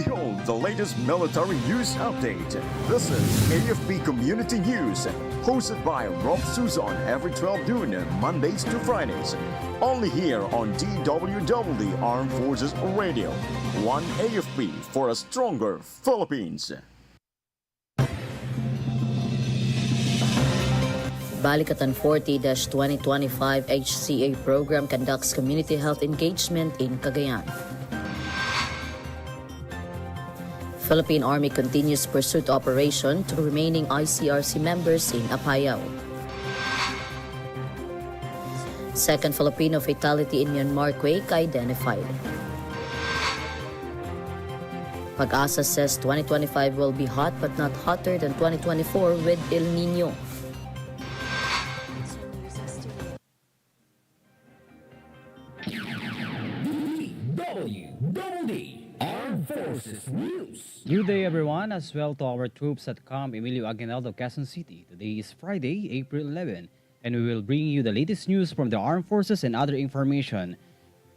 Behold the latest military news update. This is AFP Community News, hosted by Rob Suzon every 12 noon, Mondays to Fridays. Only here on DWDD Armed Forces Radio. One AFP for a stronger Philippines. Balikatan 40-2025 HCA program conducts community health engagement in Cagayan. Philippine Army continues pursuit operation to remaining ICRC members in Apayao. Second Filipino fatality in Myanmar quake identified. Pag-asa says 2025 will be hot but not hotter than 2024 with El Nino. DWDD Armed Forces News. Good day everyone, as well to our troops at Camp Emilio Aguinaldo, Quezon City. Today is Friday, April 11, and we will bring you the latest news from the armed forces and other information.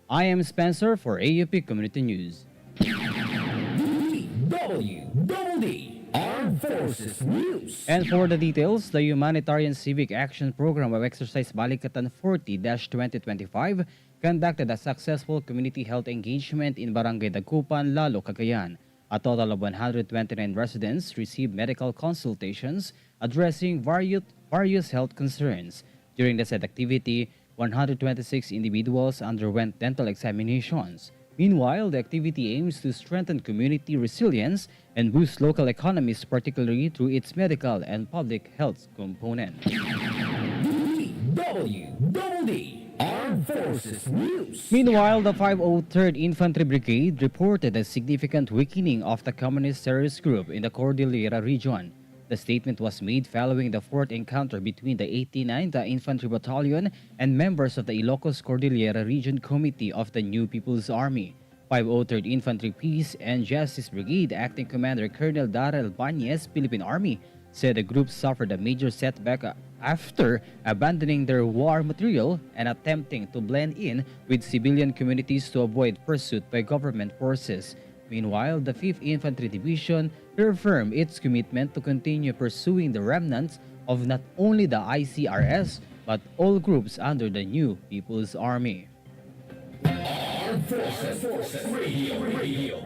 I am Spencer for AFP Community News. DWDD Armed Forces News. And for the details, the Humanitarian Civic Action Program of Exercise Balikatan 40-2025 conducted a successful community health engagement in Barangay Dagupan, Lalo, Cagayan. A total of 129 residents received medical consultations addressing various health concerns. During the said activity, 126 individuals underwent dental examinations. Meanwhile, the activity aims to strengthen community resilience and boost local economies, particularly through its medical and public health component. DWDD Armed Forces News. Meanwhile, the 503rd Infantry Brigade reported a significant weakening of the communist terrorist group in the Cordillera region. The statement was made following the fourth encounter between the 89th Infantry Battalion and members of the Ilocos Cordillera Region Committee of the New People's Army. 503rd Infantry Peace and Justice Brigade Acting Commander Colonel Darrell Bañez, Philippine Army, said the group suffered a major setback after abandoning their war material and attempting to blend in with civilian communities to avoid pursuit by government forces. Meanwhile, the 5th Infantry Division reaffirmed its commitment to continue pursuing the remnants of not only the ICRS but all groups under the New People's Army. Armed Forces Radio.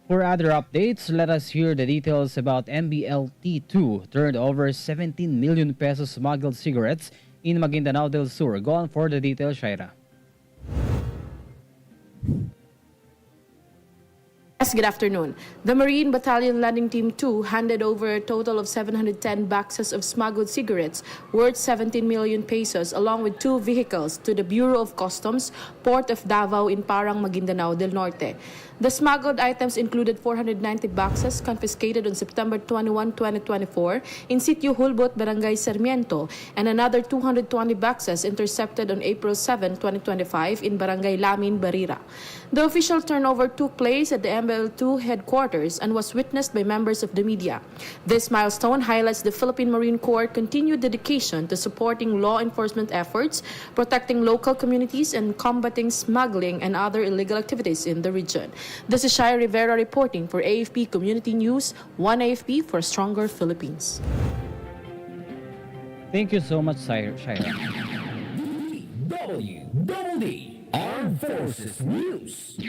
For other updates, let us hear the details about MBLT2 turned over 17 million pesos smuggled cigarettes in Maguindanao del Sur. Go on for the details, Shaira. Yes, good afternoon. The Marine Battalion Landing Team 2 handed over a total of 710 boxes of smuggled cigarettes worth 17 million pesos along with 2 vehicles to the Bureau of Customs, Port of Davao in Parang, Maguindanao del Norte. The smuggled items included 490 boxes confiscated on September 21, 2024 in Sitio Hulbot, Barangay Sarmiento, and another 220 boxes intercepted on April 7, 2025 in Barangay Lamin, Barira. The official turnover took place at the MBL2 headquarters and was witnessed by members of the media. This milestone highlights the Philippine Marine Corps' continued dedication to supporting law enforcement efforts, protecting local communities, and combating smuggling and other illegal activities in the region. This is Shai Rivera reporting for AFP Community News, One AFP for a Stronger Philippines. Thank you so much, Shaira. DWDD Armed Forces News.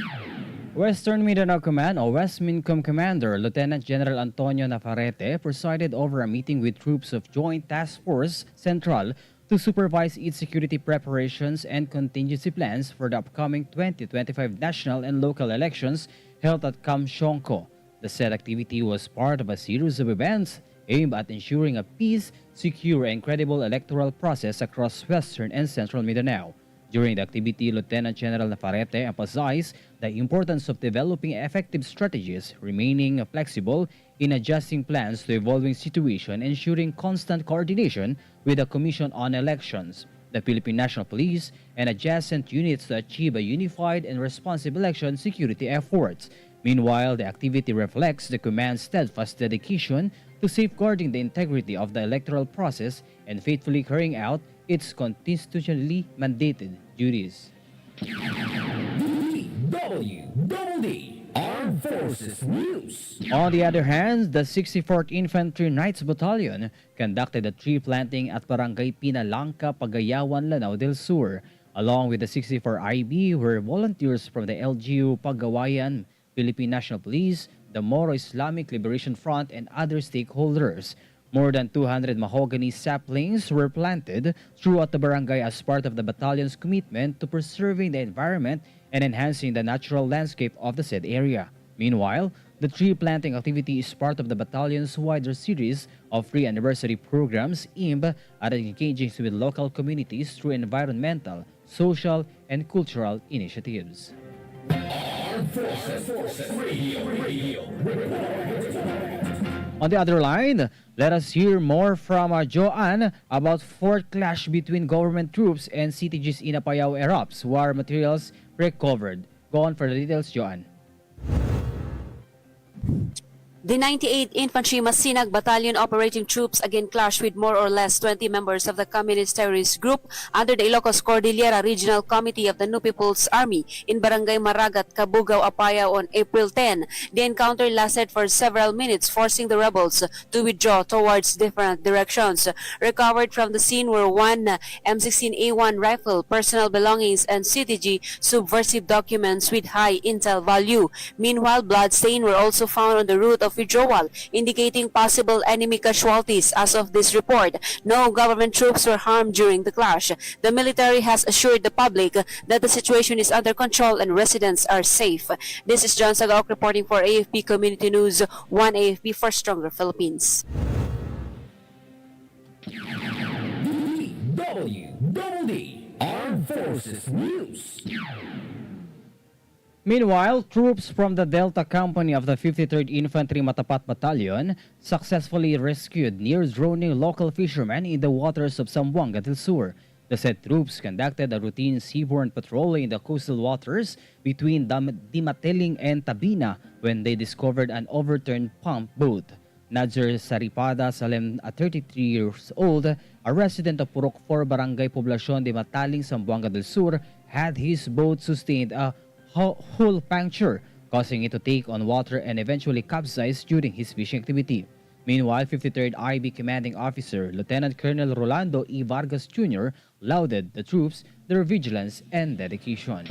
Western Mindanao Command or West Mincom Commander Lieutenant General Antonio Navarrete presided over a meeting with troops of Joint Task Force Central to supervise its security preparations and contingency plans for the upcoming 2025 national and local elections held at Camp Shongko. The said activity was part of a series of events aimed at ensuring a peace, secure, and credible electoral process across Western and Central Mindanao. During the activity, Lieutenant General Navarrete emphasized the importance of developing effective strategies, remaining flexible in adjusting plans to evolving situation, ensuring constant coordination with the Commission on Elections, the Philippine National Police, and adjacent units to achieve a unified and responsive election security efforts. Meanwhile, the activity reflects the command's steadfast dedication to safeguarding the integrity of the electoral process and faithfully carrying out its constitutionally mandated duties. DWDD Armed Forces News. On the other hand, the 64th Infantry Knights Battalion conducted a tree planting at Barangay Pinalangka, Pagayawan, Lanao del Sur, along with the 64 IB, where volunteers from the LGU Pagawayan, Philippine National Police, the Moro Islamic Liberation Front, and other stakeholders. More than 200 mahogany saplings were planted throughout the barangay as part of the battalion's commitment to preserving the environment and enhancing the natural landscape of the said area. Meanwhile, the tree planting activity is part of the battalion's wider series of free anniversary programs aimed at engaging with local communities through environmental, social, and cultural initiatives. Armed Forces Radio. On the other line, let us hear more from Joanne about fourth clash between government troops and CTG's in Apayao erupts. War materials recovered. Go on for the details, Joanne. The 98th Infantry Masinag Battalion operating troops again clashed with more or less 20 members of the Communist Terrorist Group under the Ilocos Cordillera Regional Committee of the New People's Army in Barangay Maragat, Cabugao, Apayao on April 10. The encounter lasted for several minutes, forcing the rebels to withdraw towards different directions. Recovered from the scene were one M16A1 rifle, personal belongings, and CTG subversive documents with high intel value. Meanwhile, bloodstains were also found on the route of withdrawal, indicating possible enemy casualties. As of this report, no government troops were harmed during the clash. The military has assured the public that the situation is under control and residents are safe. This is John Sagok reporting for AFP Community News, 1 AFP for Stronger Philippines. DWDD Armed Forces News. Meanwhile, troops from the Delta Company of the 53rd Infantry Matapat Battalion successfully rescued near-drowning local fishermen in the waters of Zamboanga del Sur. The said troops conducted a routine seaborne patrol in the coastal waters between Dimateling and Tabina when they discovered an overturned pump boat. Nadzer Saripada Salem, 33 years old, a resident of Purok 4 Barangay Poblacion de Mataling, Zamboanga del Sur, had his boat sustained a hull puncture, causing it to take on water and eventually capsize during his fishing activity. Meanwhile, 53rd IB Commanding Officer Lieutenant Colonel Rolando E. Vargas Jr. lauded the troops, their vigilance, and dedication.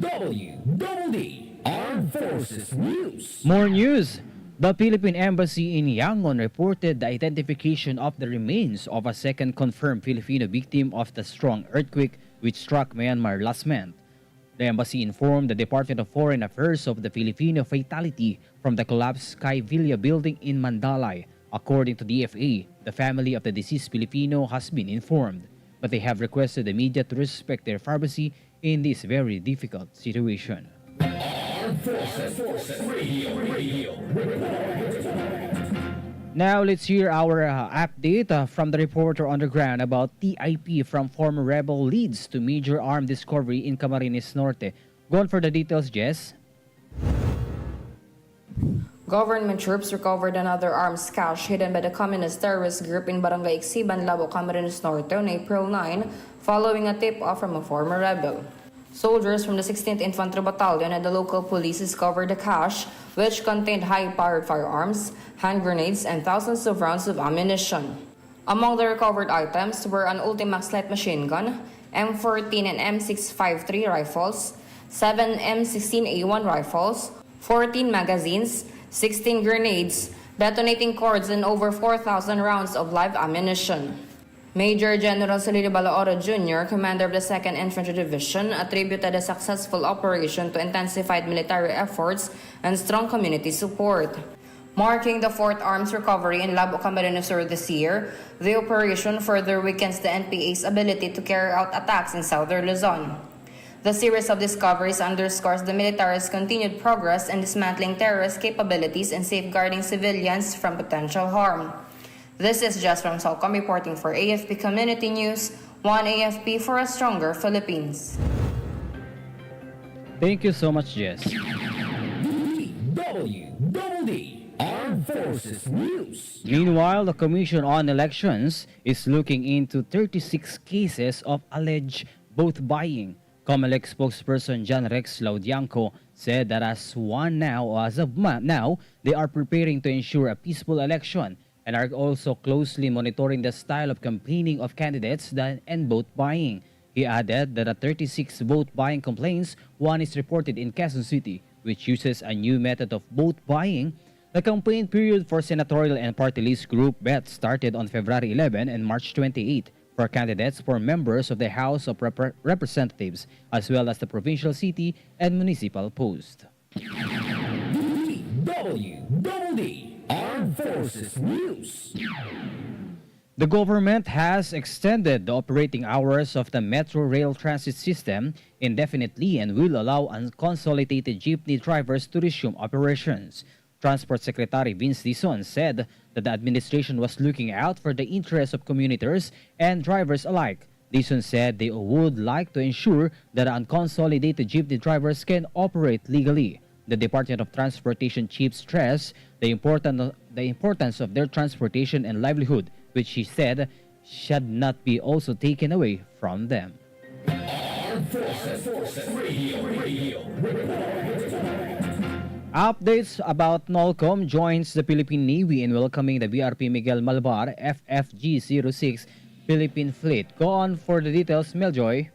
DWDD Armed Forces News. More news! The Philippine Embassy in Yangon reported the identification of the remains of a second confirmed Filipino victim of the strong earthquake which struck Myanmar last month. The embassy informed the Department of Foreign Affairs of the Filipino fatality from the collapsed Sky Villa building in Mandalay. According to the DFA, the family of the deceased Filipino has been informed, but they have requested the media to respect their privacy in this very difficult situation. Armed Forces Radio. Now let's hear our update from the reporter on the ground about TIP from former rebel leads to major armed discovery in Camarines Norte. Go on for the details, Jess. Government troops recovered another arms cache hidden by the communist terrorist group in Barangay Ixiban, Labo, Camarines Norte on April 9, following a tip-off from a former rebel. Soldiers from the 16th Infantry Battalion and the local police discovered the cache, which contained high-powered firearms, hand grenades, and thousands of rounds of ammunition. Among the recovered items were an Ultimax light machine gun, M14 and M653 rifles, 7 M16A1 rifles, 14 magazines, 16 grenades, detonating cords, and over 4,000 rounds of live ammunition. Major General Solido Balaoro Jr., commander of the 2nd Infantry Division, attributed the successful operation to intensified military efforts and strong community support. Marking the fourth arms recovery in Labo, Camarines Sur this year, the operation further weakens the NPA's ability to carry out attacks in southern Luzon. The series of discoveries underscores the military's continued progress in dismantling terrorist capabilities and safeguarding civilians from potential harm. This is Jess from Solcom reporting for AFP Community News, 1 AFP for a stronger Philippines. Thank you so much, Jess. DWDD Armed Forces News. Meanwhile, the Commission on Elections is looking into 36 cases of alleged vote buying COMELEC spokesperson John Rex Laudianco said that as of now, they are preparing to ensure a peaceful election and are also closely monitoring the style of campaigning of candidates and vote buying. He added that at 36 vote buying complaints, one is reported in Quezon City, which uses a new method of vote buying. The campaign period for senatorial and party list group bets started on February 11 and March 28 for candidates for members of the House of Representatives, as well as the provincial, city, and municipal post. DWDD Armed Forces News. The government has extended the operating hours of the Metro Rail Transit System indefinitely and will allow unconsolidated jeepney drivers to resume operations. Transport Secretary Vince Dizon said that the administration was looking out for the interests of commuters and drivers alike. Dizon said they would like to ensure that unconsolidated jeepney drivers can operate legally. The Department of Transportation chief stressed the importance of their transportation and livelihood, which he said should not be also taken away from them. Armed Forces Radio. Updates about NOLCOM joins the Philippine Navy in welcoming the BRP Miguel Malvar FFG-06 Philippine Fleet. Go on for the details, Meljoy.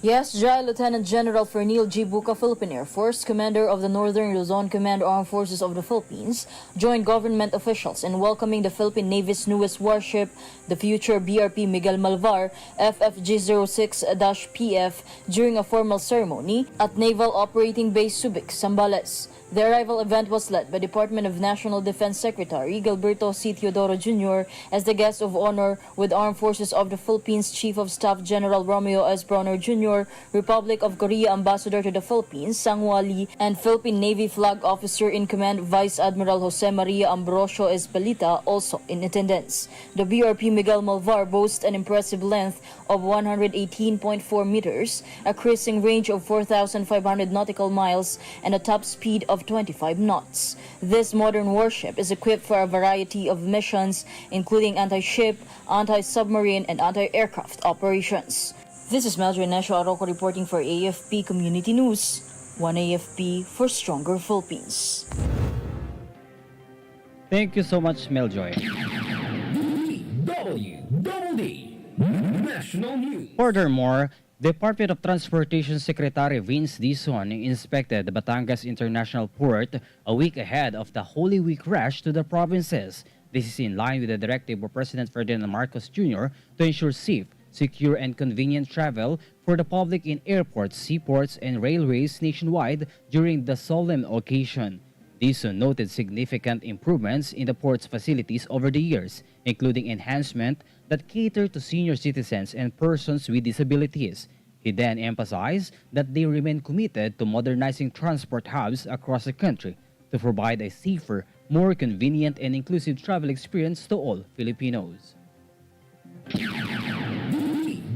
Yes, Jai Lieutenant General Fernil G. Buca, Philippine Air Force, Commander of the Northern Luzon Command Armed Forces of the Philippines, joined government officials in welcoming the Philippine Navy's newest warship, the future BRP Miguel Malvar FFG-06-PF, during a formal ceremony at Naval Operating Base Subic, Zambales. The arrival event was led by Department of National Defense Secretary Gilberto C. Teodoro Jr. as the guest of honor, with Armed Forces of the Philippines Chief of Staff General Romeo S. Bronner Jr., Republic of Korea Ambassador to the Philippines Sang-Hwa Lee, and Philippine Navy Flag Officer in Command Vice Admiral Jose Maria Ambrosio Espelita also in attendance. The BRP Miguel Malvar boasts an impressive length of 118.4 meters, a cruising range of 4,500 nautical miles, and a top speed of 25 knots. This modern warship is equipped for a variety of missions, including anti-ship, anti-submarine, and anti-aircraft operations. This is Meljoy Nesho Arroco reporting for AFP Community News. One AFP for stronger Philippines. Thank you so much, Meljoy. DWDD National News. Furthermore, Department of Transportation Secretary Vince Dizon inspected the Batangas International Port a week ahead of the Holy Week rush to the provinces. This is in line with the directive of President Ferdinand Marcos Jr. to ensure safe, secure, and convenient travel for the public in airports, seaports, and railways nationwide during the solemn occasion. Dizon noted significant improvements in the port's facilities over the years, including enhancement that cater to senior citizens and persons with disabilities. He then emphasized that they remain committed to modernizing transport hubs across the country to provide a safer, more convenient, and inclusive travel experience to all Filipinos.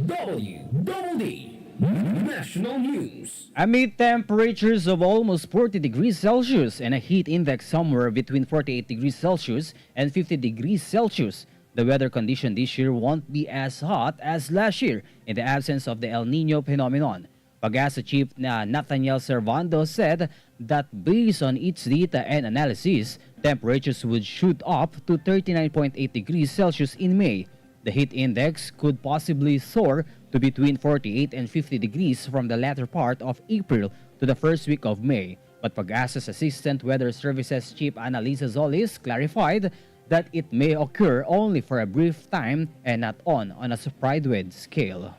DWDD National News. Amid temperatures of almost 40 degrees Celsius and a heat index somewhere between 48 degrees Celsius and 50 degrees Celsius, the weather condition this year won't be as hot as last year in the absence of the El Nino phenomenon. Pag-asa Chief Nathaniel Servando said that based on its data and analysis, temperatures would shoot up to 39.8 degrees Celsius in May. The heat index could possibly soar to between 48 and 50 degrees from the latter part of April to the first week of May. But Pag-asa's Assistant Weather Services Chief Annalisa Zolis clarified that it may occur only for a brief time and not on a spread scale.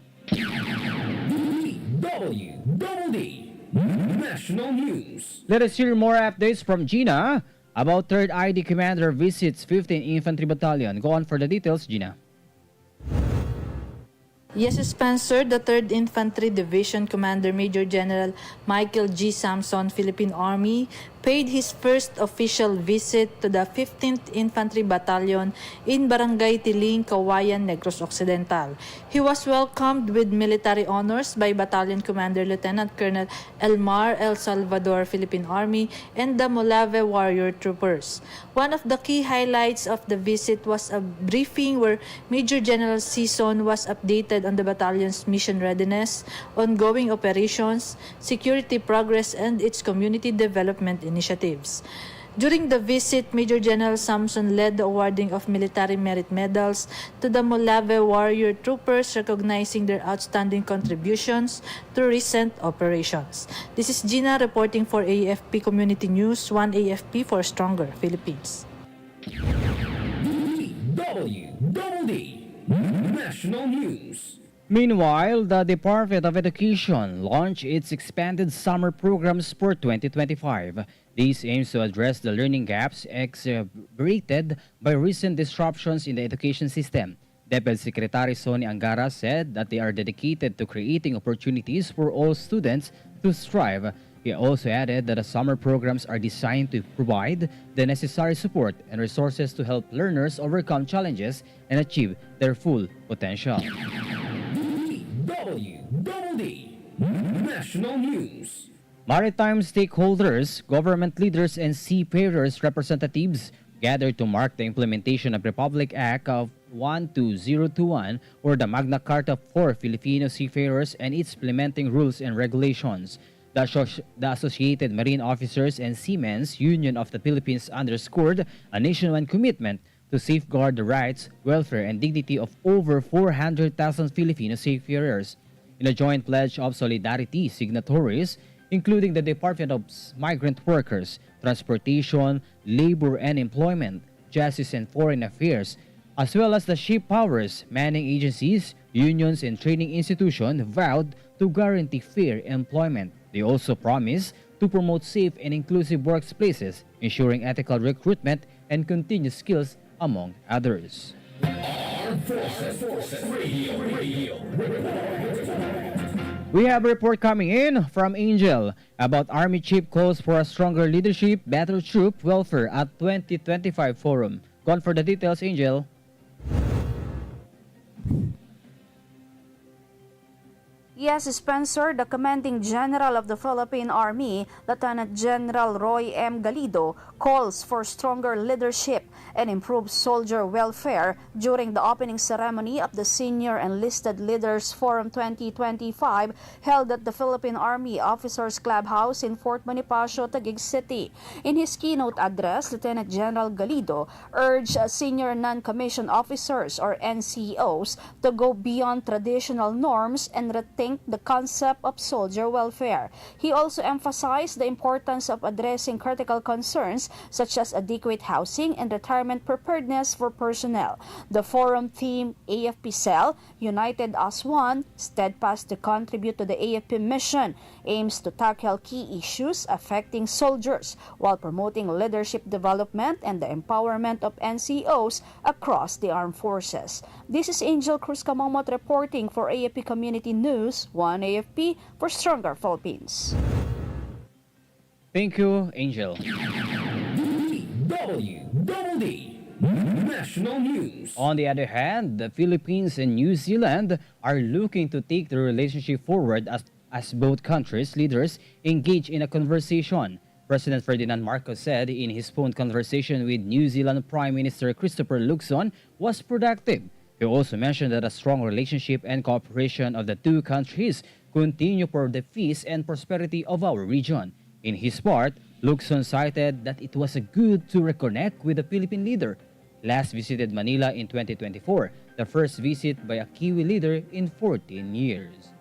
DWDD National News. Let us hear more updates from Gina about 3rd ID Commander visits 15th Infantry Battalion. Go on for the details, Gina. Yes, Spencer, the 3rd Infantry Division Commander Major General Michael G. Samson, Philippine Army, paid his first official visit to the 15th Infantry Battalion in Barangay Tiling, Kawayan, Negros Occidental. He was welcomed with military honors by Battalion Commander Lieutenant Colonel Elmar El Salvador, Philippine Army, and the Molave Warrior Troopers. One of the key highlights of the visit was a briefing where Major General Sison was updated reported on the battalion's mission readiness, ongoing operations, security progress, and its community development initiatives. During the visit, Major General Samson led the awarding of military merit medals to the Molave warrior troopers, recognizing their outstanding contributions to recent operations. This is Gina reporting for AFP Community News, 1 AFP for Stronger Philippines. DWDD National News. Meanwhile, the Department of Education launched its expanded summer programs for 2025. This aims to address the learning gaps exacerbated by recent disruptions in the education system. Deputy Secretary Sonny Angara said that they are dedicated to creating opportunities for all students to strive. He also added that the summer programs are designed to provide the necessary support and resources to help learners overcome challenges and achieve their full potential. DWDD National News. Maritime stakeholders, government leaders, and seafarers representatives gathered to mark the implementation of Republic Act of 12021 or the Magna Carta for Filipino seafarers and its implementing rules and regulations. The Associated Marine Officers and Seamen's Union of the Philippines underscored a nationwide commitment to safeguard the rights, welfare, and dignity of over 400,000 Filipino seafarers. In a joint pledge of solidarity, signatories, including the Department of Migrant Workers, Transportation, Labor and Employment, Justice and Foreign Affairs, as well as the ship powers, manning agencies, unions, and training institutions vowed to guarantee fair employment. They also promised to promote safe and inclusive workplaces, ensuring ethical recruitment and continuous skills, among others. Armed Forces Radio. We have a report coming in from Angel about Army Chief calls for a stronger leadership, better troop welfare at 2025 forum. Gone for the details, Angel. Yes, Spencer, the Commanding General of the Philippine Army, Lieutenant General Roy M. Galido, calls for stronger leadership and improved soldier welfare during the opening ceremony of the Senior Enlisted Leaders Forum 2025 held at the Philippine Army Officers Clubhouse in Fort Bonifacio, Taguig City. In his keynote address, Lieutenant General Galido urged senior non-commissioned officers or NCOs to go beyond traditional norms and rethink the concept of soldier welfare. He also emphasized the importance of addressing critical concerns such as adequate housing and retirement preparedness for personnel. The forum theme, AFP Cell, United as One, steadfast to contribute to the AFP mission, aims to tackle key issues affecting soldiers while promoting leadership development and the empowerment of NCOs across the armed forces. This is Angel Cruz Camomot reporting for AFP Community News, 1 AFP for Stronger Philippines. Thank you, Angel. DWDD National News. On the other hand, the Philippines and New Zealand are looking to take the relationship forward as both countries' leaders engage in a conversation. President Ferdinand Marcos said in his phone conversation with New Zealand Prime Minister Christopher Luxon was productive. He also mentioned that a strong relationship and cooperation of the two countries continue for the peace and prosperity of our region. In his part, Luxon cited that it was good to reconnect with the Philippine leader. Last visited Manila in 2024, the first visit by a Kiwi leader in 14 years.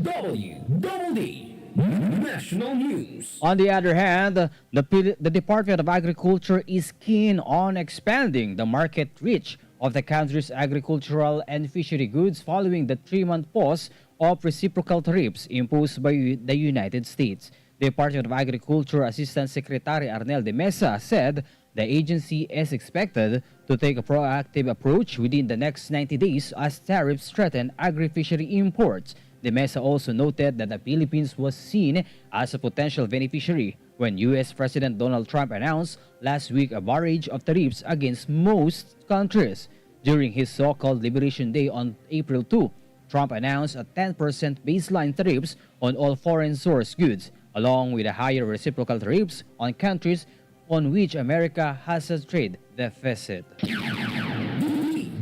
DWDD National News. On the other hand, the Department of Agriculture is keen on expanding the market reach of the country's agricultural and fishery goods following the 3-month pause of reciprocal tariffs imposed by the United States. The Department of Agriculture Assistant Secretary Arnel de Mesa said the agency is expected to take a proactive approach within the next 90 days as tariffs threaten agri-fishery imports. De Mesa also noted that the Philippines was seen as a potential beneficiary when U.S. President Donald Trump announced last week a barrage of tariffs against most countries. During his so-called Liberation Day on April 2, Trump announced a 10% baseline tariffs on all foreign-sourced goods, along with a higher reciprocal tariffs on countries on which America has a trade deficit.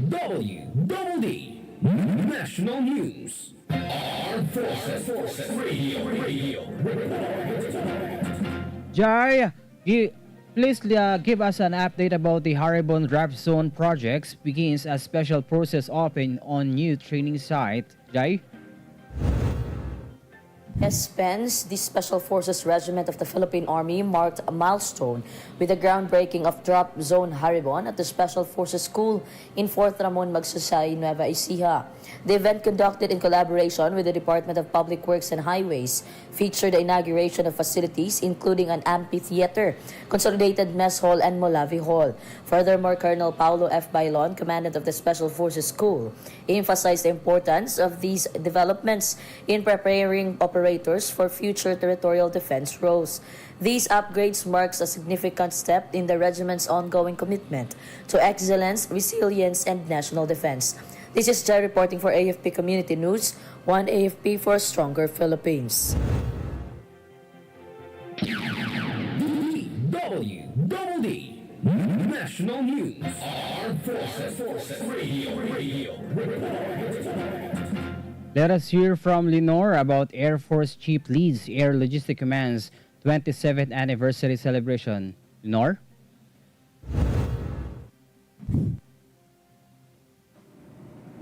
DWDD National News. Armed Forces Radio. Jai, please give us an update about the Haribon Draft Zone projects. Begins a special process open on new training site. Jai? Spence, the Special Forces Regiment of the Philippine Army, marked a milestone with the groundbreaking of Drop Zone Haribon at the Special Forces School in Fort Ramon, Magsaysay, Nueva Ecija. The event, conducted in collaboration with the Department of Public Works and Highways, featured the inauguration of facilities including an amphitheater, consolidated mess hall, and Molavi Hall. Furthermore, Colonel Paulo F. Bailon, commandant of the Special Forces School, emphasized the importance of these developments in preparing operators for future territorial defense roles. These upgrades marks a significant step in the regiment's ongoing commitment to excellence, resilience, and national defense. This is Jai reporting for AFP Community News, one AFP for a stronger Philippines. DWDD National News. Armed Forces Radio. Let us hear from Lenore about Air Force Chief Leeds Air Logistic Command's 27th anniversary celebration. Lenore?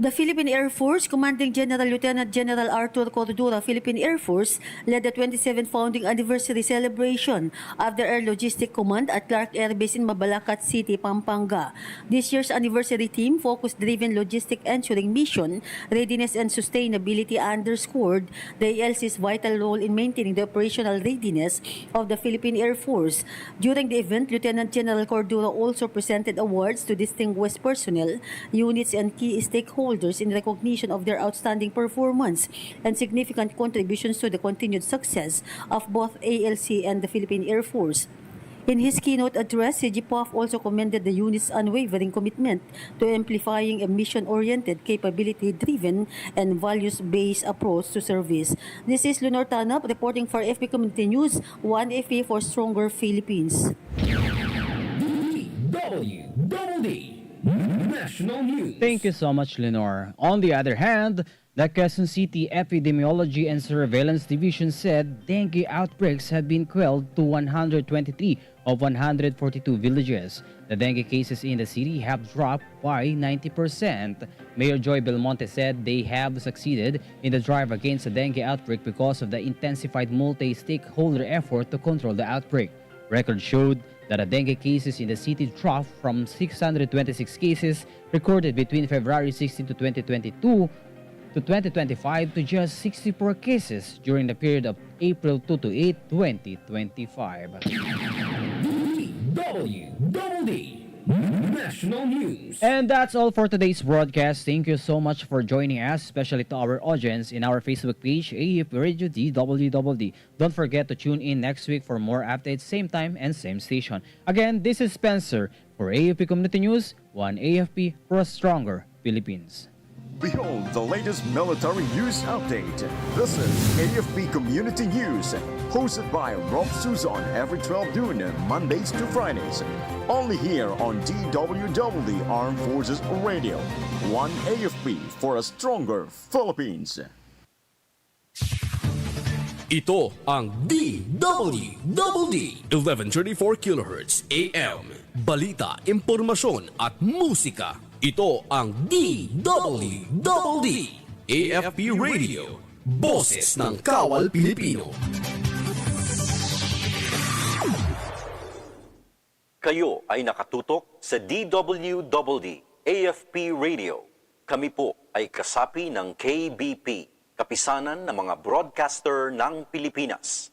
The Philippine Air Force, Commanding General Lieutenant General Arthur Cordura, Philippine Air Force, led the 27th founding anniversary celebration of the Air Logistic Command at Clark Air Base in Mabalacat City, Pampanga. This year's anniversary theme, Focus-Driven Logistic Ensuring Mission, Readiness and Sustainability, underscored the ALC's vital role in maintaining the operational readiness of the Philippine Air Force. During the event, Lieutenant General Cordura also presented awards to distinguished personnel, units, and key stakeholders in recognition of their outstanding performance and significant contributions to the continued success of both ALC and the Philippine Air Force. In his keynote address, CG Puff also commended the unit's unwavering commitment to amplifying a mission-oriented, capability-driven, and values-based approach to service. This is Leonor Tanap reporting for FP Community News, 1FP for Stronger Philippines. DWDD National News. Thank you so much, Lenore. On the other hand, the Quezon City Epidemiology and Surveillance Division said dengue outbreaks had been quelled to 123 of 142 villages. The dengue cases in the city have dropped by 90%. Mayor Joy Belmonte said they have succeeded in the drive against the dengue outbreak because of the intensified multi-stakeholder effort to control the outbreak. Records showed that the dengue cases in the city dropped from 626 cases recorded between February 16 to 2022 to 2025 to just 64 cases during the period of April 2 to 8, 2025. DWDD National News. And that's all for today's broadcast. Thank you so much for joining us, especially to our audience in our Facebook page, AFP Radio DWDD. Don't forget to tune in next week for more updates, same time and same station. Again, this is Spencer for AFP Community News, one AFP for a stronger Philippines. Behold the latest military news update. This is AFP Community News, hosted by Rob Suzon every 12 noon, Mondays to Fridays. Only here on DWDD Armed Forces Radio. One AFP for a stronger Philippines. Ito ang DWDD 1134 kHz AM. Balita, impormasyon at musika. Ito ang DWDD AFP Radio. Boses ng Kawal Pilipino. Kayo ay nakatutok sa DWDD AFP Radio. Kami po ay kasapi ng KBP, Kapisanan ng mga Broadcaster ng Pilipinas.